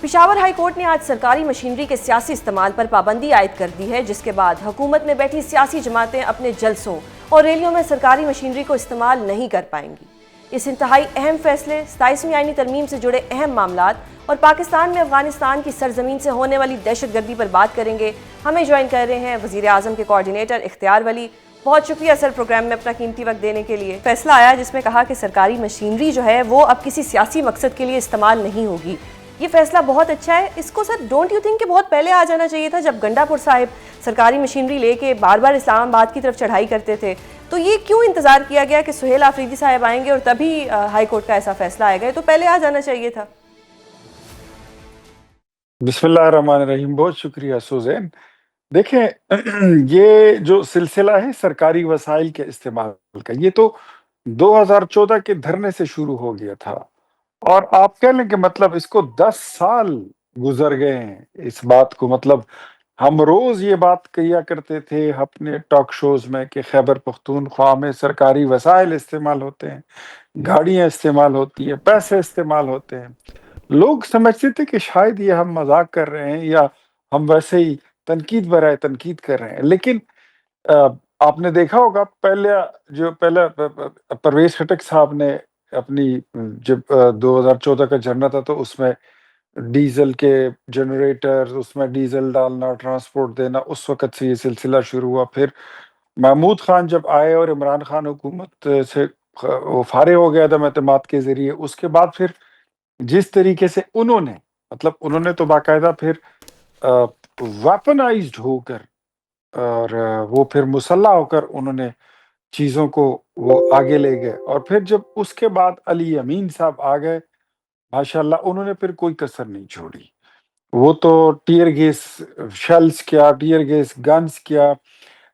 Peshawar high court نے آج سرکاری مشینری کے سیاسی استعمال پر پابندی عائد کر دی ہے، جس کے بعد حکومت میں بیٹھی سیاسی جماعتیں اپنے جلسوں اور ریلیوں میں سرکاری مشینری کو استعمال نہیں کر پائیں گی۔ اس انتہائی اہم فیصلے، 27ویں آئینی ترمیم سے جڑے اہم معاملات اور پاکستان میں افغانستان کی سرزمین سے ہونے والی دہشت گردی پر بات کریں گے۔ ہمیں جوائن کر رہے ہیں وزیر اعظم کے کوارڈینیٹر اختیار ولی۔ بہت شکریہ سر پروگرام میں اپنا قیمتی وقت دینے کے لیے۔ فیصلہ آیا جس میں کہا کہ سرکاری مشینری جو ہے وہ اب کسی سیاسی مقصد کے لیے استعمال نہیں ہوگی۔ یہ فیصلہ بہت اچھا ہے۔ اس کو سر ڈونٹ یو تھنک کہ بہت پہلے آ جانا چاہیے تھا، جب گنڈا پور صاحب سرکاری مشینری لے کے بار بار اسلام آباد کی طرف چڑھائی کرتے تھے؟ تو یہ کیوں انتظار کیا گیا کہ سہیل آفریدی صاحب آئیں گے اور تبھی ہائی کورٹ کا ایسا فیصلہ آئے گا؟ تو پہلے آ جانا چاہیے تھا۔ بسم اللہ الرحمن الرحیم۔ بہت شکریہ سوزین۔ دیکھیں یہ جو سلسلہ ہے سرکاری وسائل کے استعمال کا، یہ تو 2014 کے دھرنے سے شروع ہو گیا تھا، اور آپ کہہ لیں کہ مطلب اس کو 10 سال گزر گئے ہیں اس بات کو۔ مطلب ہم روز یہ بات کیا کرتے تھے اپنے ٹاک شوز میں کہ خیبر پختونخوا میں سرکاری وسائل استعمال ہوتے ہیں، گاڑیاں استعمال ہوتی ہیں، پیسے استعمال ہوتے ہیں۔ لوگ سمجھتے تھے کہ شاید یہ ہم مذاق کر رہے ہیں یا ہم ویسے ہی تنقید برائے تنقید کر رہے ہیں، لیکن آپ نے دیکھا ہوگا پہلا پرویز خٹک صاحب نے اپنی جب 2014 کا جھرنا تھا تو اس میں ڈیزل کے جنریٹر، اس میں ڈیزل ڈالنا، ٹرانسپورٹ دینا، اس وقت سے یہ سلسلہ شروع ہوا۔ پھر محمود خان جب آئے اور عمران خان حکومت سے وہ فارغ ہو گیا تھا اعتماد کے ذریعے، اس کے بعد پھر جس طریقے سے انہوں نے تو باقاعدہ پھر ویپنائزڈ ہو کر اور وہ پھر مسلح ہو کر انہوں نے چیزوں کو وہ آگے لے گئے، اور پھر جب اس کے بعد علی امین صاحب آ گئے، ماشاءاللہ انہوں نے پھر کوئی کسر نہیں چھوڑی۔ وہ تو ٹیئر گیس شیلز کیا، ٹیئر گیس گنز کیا،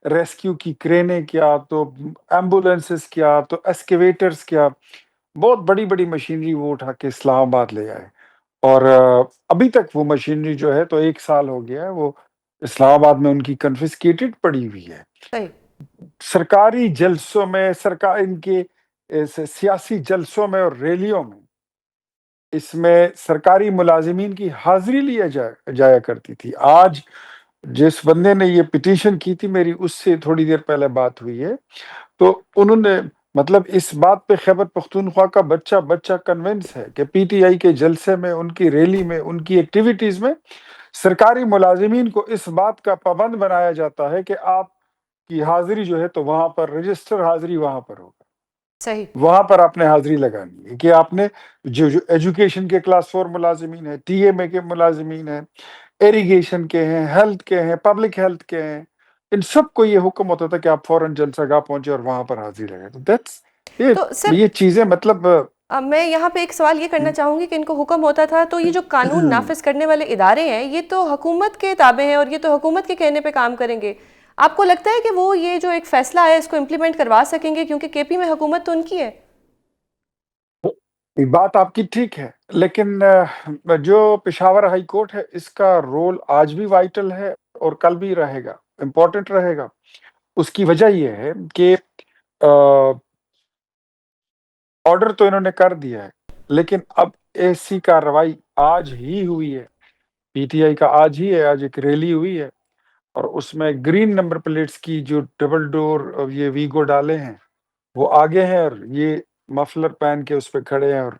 ریسکیو کی کرینیں کیا، تو ایمبولینسز کیا، تو ایسکیویٹرز کیا، بہت بڑی بڑی مشینری وہ اٹھا کے اسلام آباد لے آئے۔ اور ابھی تک وہ مشینری جو ہے تو 1 سال ہو گیا ہے، وہ اسلام آباد میں ان کی کنفسکیٹڈ پڑی ہوئی ہے۔ صحیح۔ سرکاری جلسوں میں، ان کے سیاسی جلسوں میں اور ریلیوں میں، اس میں سرکاری ملازمین کی حاضری لیا جایا کرتی تھی۔ آج جس بندے نے یہ پٹیشن کی تھی، میری اس سے تھوڑی دیر پہلے بات ہوئی ہے، تو انہوں نے مطلب اس بات پہ خیبر پختونخوا کا بچہ کنونس ہے کہ پی ٹی آئی کے جلسے میں، ان کی ریلی میں، ان کی ایکٹیویٹیز میں سرکاری ملازمین کو اس بات کا پابند بنایا جاتا ہے کہ آپ کی حاضری جو ہے تو وہاں پر رجسٹر حاضری وہاں پر ہوگا، صحیح۔ وہاں پر آپ نے حاضری لگانی ہے کہ آپ نے جو ایجوکیشن کے کلاس 4 ملازمین ہیں، ٹی ایم اے کے ملازمین ہیں، ایریگیشن کے ہیں، ہیلتھ کے ہیں، پبلک ہیلتھ کے ہیں، ان سب کو یہ حکم ہوتا تھا کہ آپ فوراً جلسہ گاہ پہنچے اور وہاں پر حاضری لگائیں۔ تو سر یہ چیزیں مطلب میں یہاں پہ ایک سوال یہ کرنا چاہوں گی کہ ان کو حکم ہوتا تھا، تو یہ جو قانون نافذ کرنے والے ادارے ہیں یہ تو حکومت کے تابع ہیں اور یہ تو حکومت کے کہنے پہ کام کریں گے۔ آپ کو لگتا ہے کہ وہ یہ جو ایک فیصلہ ہے اس کو امپلیمنٹ کروا سکیں گے؟ کیونکہ کے پی میں حکومت تو ان کی ہے۔ بات آپ کی ٹھیک ہے، لیکن جو پشاور ہائی کورٹ ہے اس کا رول آج بھی وائٹل ہے اور کل بھی رہے گا، امپورٹنٹ رہے گا۔ اس کی وجہ یہ ہے کہ آرڈر تو انہوں نے کر دیا ہے، لیکن اب ایسی کارروائی آج ہی ہوئی ہے، پی ٹی آئی کا آج ایک ریلی ہوئی ہے، اور اس میں گرین نمبر پلیٹس کی جو ڈبل ڈور یہ ویگو ڈالے ہیں وہ آگے ہیں، اور یہ مفلر پہن کے اس پہ کھڑے ہیں، اور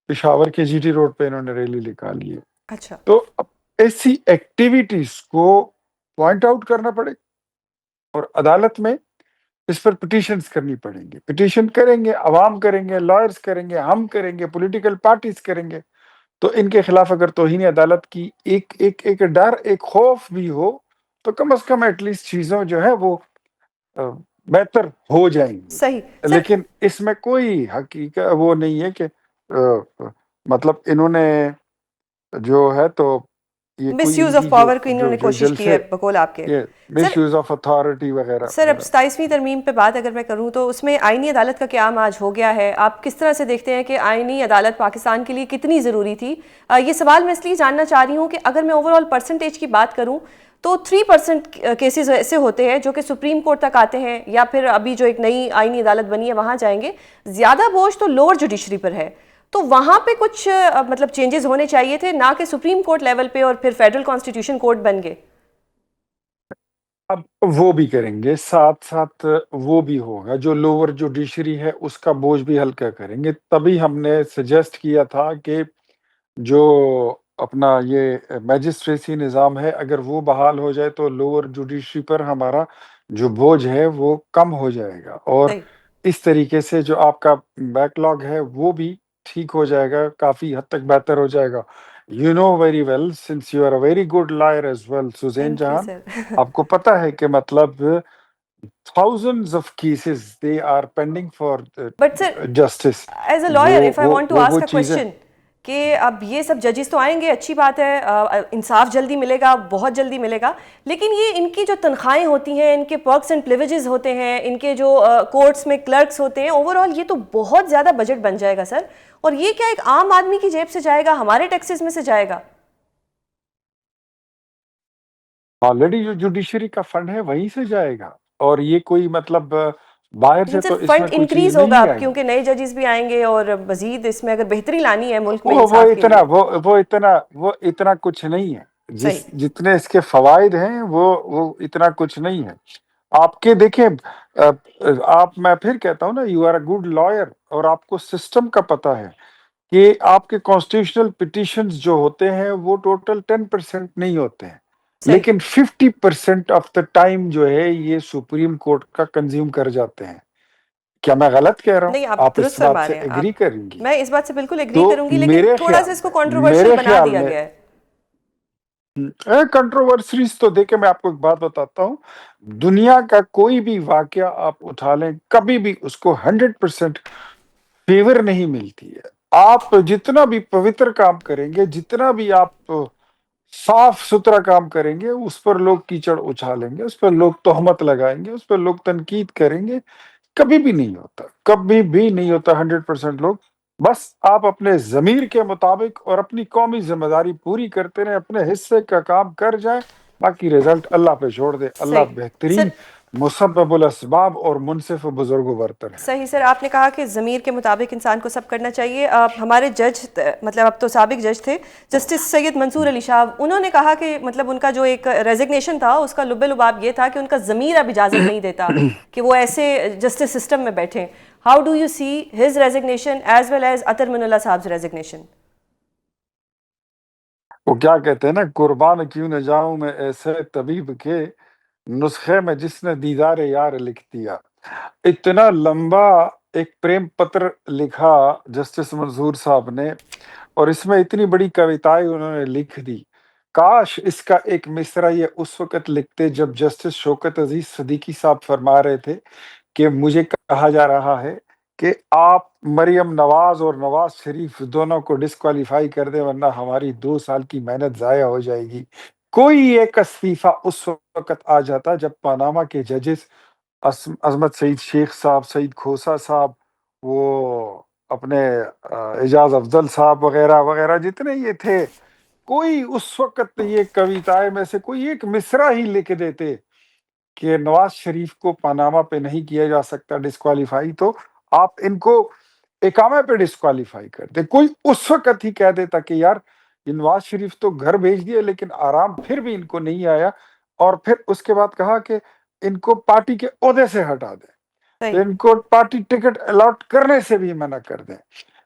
پشاور کے جی ٹی روڈ پہ انہوں نے ریلی نکالی ہے۔ اچھا۔ تو اب ایسی ایکٹیویٹیز کو پوائنٹ آؤٹ کرنا پڑے، اور عدالت میں اس پر پٹیشنز کرنی پڑیں گے، پٹیشن کریں گے، عوام کریں گے، لائرز کریں گے، ہم کریں گے، پولیٹیکل پارٹیز کریں گے۔ تو ان کے خلاف اگر توہین عدالت کی ایک ڈر، ایک خوف بھی ہو تو کم از کم ایٹ لیسٹ چیزوں جو ہے وہ بہتر ہو جائیں گی۔ صحیح سر۔ لیکن اس میں کوئی حقیقت وہ نہیں ہے کہ مطلب انہوں نے جو ہے تو یہ مس کوئی ان یوز آف کی پاور کی انہوں نے جو کوشش کی جلسے، ہے بقول آپ کے۔ مس یوز آف اتھارٹی وغیرہ سر اب 27ویں ترمیم پہ بات اگر میں کروں تو اس میں آئینی عدالت کا قیام آج ہو گیا ہے۔ آپ کس طرح سے دیکھتے ہیں کہ آئینی عدالت پاکستان کے لیے کتنی ضروری تھی؟ یہ سوال میں اس لیے جاننا چاہ رہی ہوں کہ اگر میں اوور آل پرسنٹیج کی بات کروں تو 3% کیسز ایسے ہوتے ہیں جو کہ سپریم کورٹ تک آتے ہیں، یا پھر ابھی جو ایک نئی آئینی عدالت بنی ہے وہاں جائیں گے۔ زیادہ بوجھ تو لوور جوڈیشری پر ہے۔ تو وہاں پہ کچھ مطلب چینجز ہونے چاہیے تھے، نہ کہ سپریم کورٹ لیول پہ اور پھر فیڈرل کانسٹیٹیوشن کورٹ بن گئے. اب وہ بھی کریں گے، ساتھ ساتھ وہ بھی ہوگا، جو لوور جوڈیشری ہے اس کا بوجھ بھی ہلکا کریں گے. تبھی ہم نے سجیسٹ کیا تھا کہ جو اپنا یہ میجسٹریسی نظام ہے اگر وہ بحال ہو جائے تو لوور جوڈیشری پر ہمارا جو بوجھ ہے وہ کم ہو جائے گا، اور صحیح. اس طریقے سے جو آپ کا بیک لاگ ہے وہ بھی ٹھیک ہو جائے گا، کافی حد تک بہتر ہو جائے گا. You know very well since you are a very good liar as well سوزین تھینک یو جہان، سر. آپ کو پتا ہے کہ مطلب thousands of cases they are pending for but sir justice. As a وہ لائر اف آئی وہ want to وہ وہ آسک اے چیزیں کوشچن کہ اب یہ سب ججز تو آئیں گے، اچھی بات ہے، انصاف جلدی ملے گا، بہت جلدی ملے گا، لیکن یہ ان کی جو تنخواہیں ہوتی ہیں، ان کے پرکس اینڈ پریویلیجز ہوتے ہیں، ان کے جو کورٹس میں کلرکس ہوتے ہیں، اوور آل یہ تو بہت زیادہ بجٹ بن جائے گا سر. اور یہ کیا ایک عام آدمی کی جیب سے جائے گا، ہمارے ٹیکسز میں سے جائے گا؟ آلریڈی جو جوڈیشری کا فنڈ ہے وہیں سے جائے گا، اور یہ کوئی مطلب باہر لیکن سے تو صرف اس میں فنڈ کوئی چیز انکریز ہوگا نہیں اب، آئے گی. کیونکہ نئے ججز بھی آئیں گے اور مزید اس میں اگر بہتری لانی ہے ملک میں وہ انصاف کے اتنا لیے. وہ اتنا کچھ نہیں ہے، صحیح. جتنے اس کے فوائد ہیں وہ اتنا کچھ نہیں ہے. آپ کے دیکھیں، میں پھر کہتا ہوں نا، you are a good liar اور آپ کو سسٹم کا پتا ہے کہ آپ کے کانسٹیٹیوشنل پٹیشنز جو ہوتے ہیں وہ ٹوٹل 10% نہیں ہوتے ہیں، صحیح. لیکن 50% آف دا ٹائم جو ہے یہ سپریم کورٹ کا کنزیوم کر جاتے ہیں. کیا میں غلط کہہ رہا ہوں؟ نہیں، آپ آپ اس درست بات فرما سے رہے ہیں آپ. ایگری کریں گی؟ میں اس بات سے بالکل ایگری تو کروں گی، لیکن تھوڑا سا اس کو کنٹروورشل میرے بنا خیال دیا میں گیا ہے. کنٹروورسیز تو دیکھیں، میں آپ کو ایک بات بتاتا ہوں، دنیا کا کوئی بھی واقعہ آپ اٹھا لیں، کبھی بھی اس کو 100% فیور نہیں ملتی ہے. آپ جتنا بھی پوتر کام کریں گے، جتنا بھی آپ صاف ستھرا کام کریں گے، اس پر لوگ کیچڑ اچھالیں گے، اس پر لوگ تہمت لگائیں گے، اس پر لوگ تنقید کریں گے. کبھی بھی نہیں ہوتا، کبھی بھی نہیں ہوتا 100% لوگ. بس آپ اپنے ضمیر کے مطابق اور اپنی قومی ذمہ داری پوری کرتے رہیں، اپنے حصے کا کام کر جائیں، باقی رزلٹ اللہ پہ چھوڑ دے. اللہ صحیح سر. بہترین مسبب الاسباب اور منصف بزرگ و برتر ہے. صحیح سر، آپ نے کہا کہ ضمیر کے مطابق انسان کو سب کرنا چاہیے. ہمارے جج، مطلب اب تو سابق جج تھے، جسٹس سید منصور علی شاہ، انہوں نے کہا کہ مطلب ان کا جو ایک ریزگنیشن تھا اس کا لب لباب یہ تھا کہ ان کا ضمیر اب اجازت نہیں دیتا کہ وہ ایسے جسٹس سسٹم میں بیٹھیں. How do you see his resignation as well as Athar Minallah صاحب ریزگنیشن؟ وہ کیا کہتے ہیں نا، قربان کیوں نہ جاؤں میں ایسے طبیب کے نسخے میں جس نے دیدار یار لکھ دیا. اتنا لمبا ایک پریم پتر لکھا جسٹس منظور صاحب نے، اور اس میں اتنی بڑی کویتائیں انہوں نے لکھ دی. کاش اس کا ایک مصرع یہ اس وقت لکھتے جب جسٹس شوکت عزیز صدیقی صاحب فرما رہے تھے کہ مجھے کہا جا رہا ہے کہ آپ مریم نواز اور نواز شریف دونوں کو ڈسکوالیفائی کر دیں ورنہ ہماری 2 سال کی محنت ضائع ہو جائے گی. کوئی ایک استعفیٰ اس وقت آ جاتا جب پاناما کے ججز عظمت سعید شیخ صاحب، سعید کھوسا صاحب، وہ اپنے اعجاز افضل صاحب وغیرہ وغیرہ جتنے یہ تھے، کوئی اس وقت یہ کویتائیں میں سے کوئی ایک مصرع ہی لکھ دیتے کہ نواز شریف کو پاناما پہ نہیں کیا جا سکتا ڈسکوالیفائی، تو آپ ان کو اقامہ پہ ڈسکوالیفائی کر دیں. کوئی اس وقت ہی کہہ دیتا کہ یار یہ نواز شریف تو گھر بھیج دیا لیکن آرام پھر بھی ان کو نہیں آیا، اور پھر اس کے بعد کہا کہ ان کو پارٹی کے عہدے سے ہٹا دیں، صحیح. ان کو پارٹی ٹکٹ الاٹ کرنے سے بھی منع کر دیں،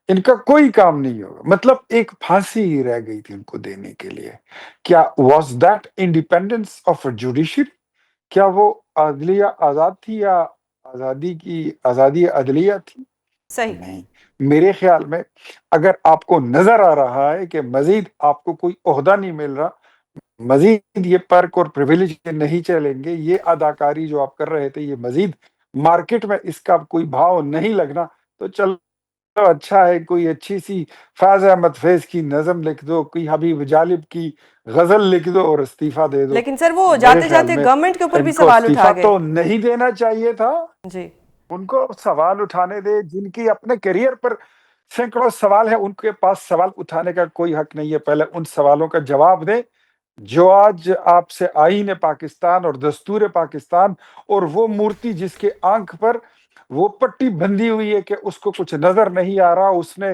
ان کا کوئی کام نہیں ہوگا. مطلب ایک پھانسی ہی رہ گئی تھی ان کو دینے کے لیے. کیا was that independence of judiciary? کیا وہ عدلیہ آزاد تھی یا آزادی عدلیہ تھی؟ صحیح. نہیں. میرے خیال میں اگر آپ کو نظر آ رہا ہے کہ مزید آپ کو کوئی عہدہ نہیں مل رہا، مزید یہ پرک اور پریویلیج نہیں چلیں گے، یہ اداکاری جو آپ کر رہے تھے، یہ مزید مارکیٹ میں اس کا کوئی بھاؤ نہیں لگنا، تو چلو اچھا ہے، کوئی اچھی سی فیض احمد فیض کی نظم لکھ دو، کوئی حبیب جالب کی غزل لکھ دو اور استعفیٰ دے دو. لیکن سر وہ میرے جاتے خیال جاتے میں گورنمنٹ کے اوپر ان بھی کو سوال اٹھا استعفیٰ گئے. تو نہیں دینا چاہیے تھا. جی. ان کو سوال اٹھانے دے، جن کی اپنے کیریئر پر سینکڑوں سوال ہیں، ان کے پاس سوال اٹھانے کا کوئی حق نہیں ہے. پہلے ان سوالوں کا جواب دیں جو آج آپ سے آئین پاکستان اور دستور پاکستان اور وہ مورتی جس کے آنکھ پر وہ پٹی بندھی ہوئی ہے کہ اس کو کچھ نظر نہیں آ رہا، اس نے